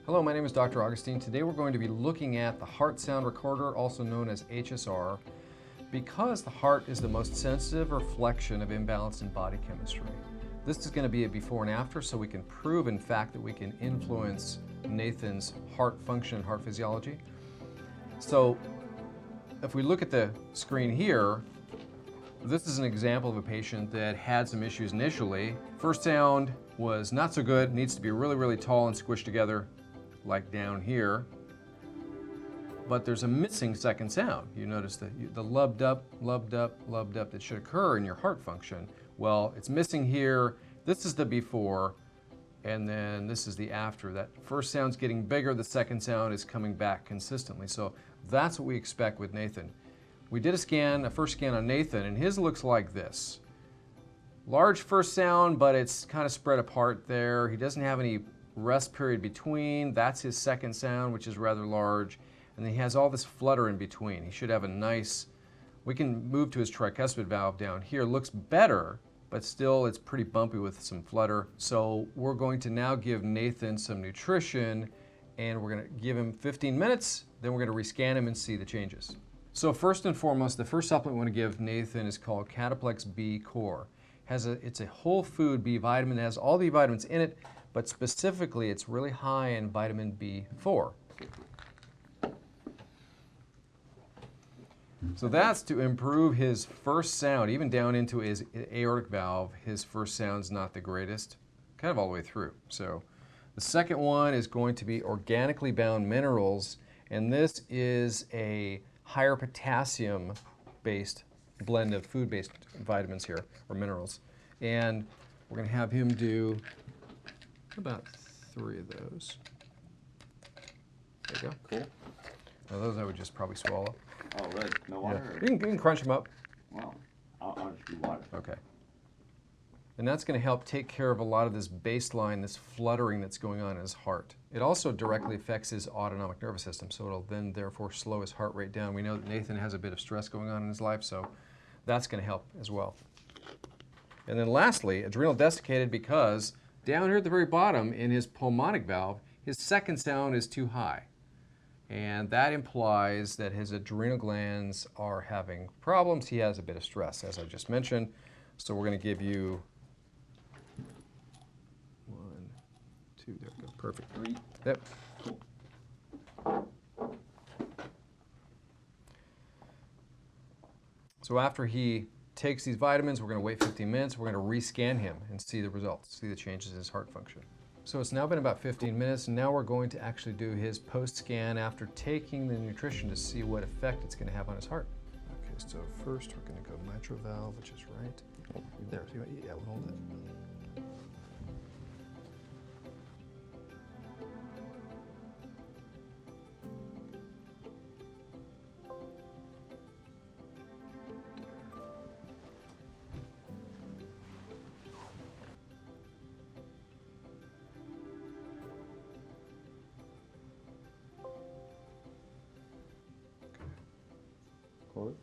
Hello, my name is Dr. Augustine. Today we're going to be looking at the heart sound recorder, also known as HSR, because the heart is the most sensitive reflection of imbalance in body chemistry. This is going to be a before and after, so we can prove, in fact, that we can influence Nathan's heart function and heart physiology. So if we look at the screen here, this is an example of a patient that had some issues initially. First sound was not so good, needs to be really, really tall and squished together, like down here. But there's a missing second sound. You notice the lubbed up that should occur in your heart function. Well, it's missing here. This is the before, and then this is the after. That first sound's getting bigger, the second sound is coming back consistently. So that's what we expect with Nathan. We did a first scan on Nathan, and his looks like this. Large first sound, but it's kind of spread apart there. He doesn't have any rest period between. That's his second sound, which is rather large. And then he has all this flutter in between. He should have a nice, we can move to his tricuspid valve down here. Looks better, but still it's pretty bumpy with some flutter. So we're going to now give Nathan some nutrition, and we're going to give him 15 minutes, then we're going to rescan him and see the changes. So first and foremost, the first supplement we want to give Nathan is called Cataplex B Core. It's a whole food B vitamin. It has all the vitamins in it, but specifically it's really high in vitamin B4. So that's to improve his first sound, even down into his aortic valve. His first sound's not the greatest, kind of all the way through. So the second one is going to be organically bound minerals, and this is a higher potassium-based blend of food-based vitamins here, or minerals. And we're going to have him do about 3 of those. There you go. Cool. Now those I would just probably swallow. Oh, really? No water? Yeah. You can crunch them up. Well, I'll just do water. Okay. And that's going to help take care of a lot of this baseline, this fluttering that's going on in his heart. It also directly affects his autonomic nervous system, so it'll then therefore slow his heart rate down. We know that Nathan has a bit of stress going on in his life, so that's going to help as well. And then lastly, adrenal desiccated, because down here at the very bottom in his pulmonic valve, his second sound is too high. And that implies that his adrenal glands are having problems. He has a bit of stress, as I just mentioned. So we're going to give you 1, 2, there we go, perfect. 3. Yep. Cool. So after he takes these vitamins, we're going to wait 15 minutes. We're going to rescan him and see the results, see the changes in his heart function. So it's now been about 15 minutes, and now we're going to actually do his post-scan after taking the nutrition to see what effect it's going to have on his heart. Okay, so first we're going to go mitral valve, which is right there. Yeah, we'll hold it. Hold it.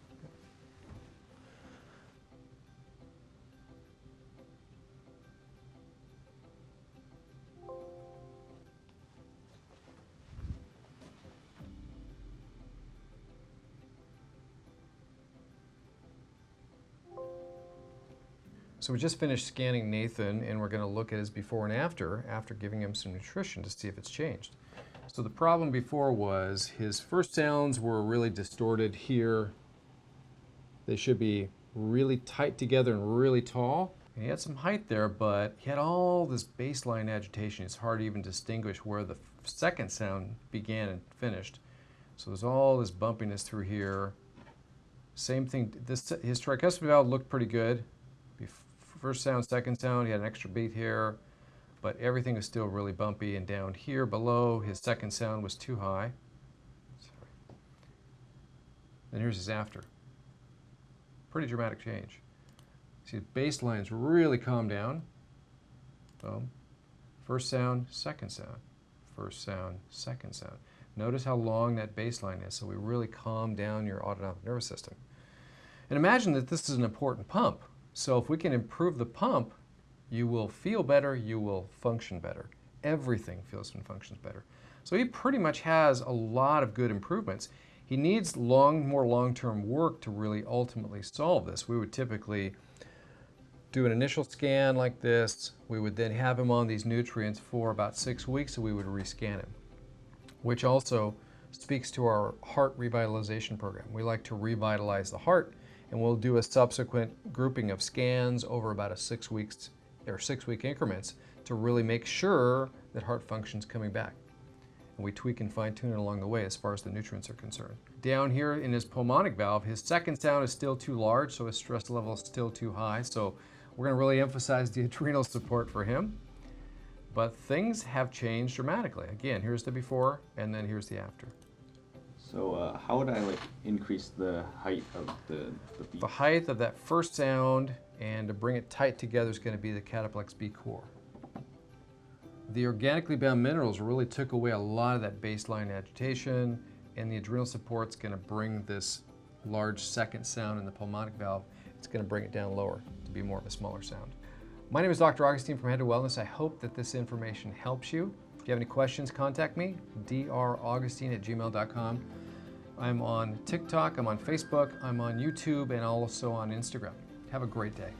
So we just finished scanning Nathan, and we're going to look at his before and after giving him some nutrition to see if it's changed. So the problem before was his first sounds were really distorted here. They should be really tight together and really tall. And he had some height there, but he had all this baseline agitation. It's hard to even distinguish where the second sound began and finished. So there's all this bumpiness through here. Same thing, his tricuspid valve looked pretty good. First sound, second sound, he had an extra beat here, but everything is still really bumpy, and down here below, his second sound was too high. Sorry. And here's his after. Pretty dramatic change. See, the baseline's really calmed down. Boom. First sound, second sound. First sound, second sound. Notice how long that baseline is, so we really calm down your autonomic nervous system. And imagine that this is an important pump. So if we can improve the pump, you will feel better, you will function better. everything feels and functions better. So he pretty much has a lot of good improvements. He needs more long-term work to really ultimately solve this. We would typically do an initial scan like this. We would then have him on these nutrients for about 6 weeks, and we would rescan him, which also speaks to our heart revitalization program. We like to revitalize the heart, and we'll do a subsequent grouping of scans over about 6 weeks or 6-week increments to really make sure that heart function's coming back. And we tweak and fine tune it along the way as far as the nutrients are concerned. Down here in his pulmonic valve, his second sound is still too large, so his stress level is still too high. So we're going to really emphasize the adrenal support for him. But things have changed dramatically. Again, here's the before, and then here's the after. So how would I increase the height of the beat? The height of that first sound and to bring it tight together is going to be the Cataplex B core. The organically bound minerals really took away a lot of that baseline agitation, and the adrenal support's going to bring this large second sound in the pulmonic valve. It's going to bring it down lower to be more of a smaller sound. My name is Dr. Augustine from Head to Wellness. I hope that this information helps you. If you have any questions, contact me, draugustine@gmail.com. I'm on TikTok, I'm on Facebook, I'm on YouTube, and also on Instagram. Have a great day.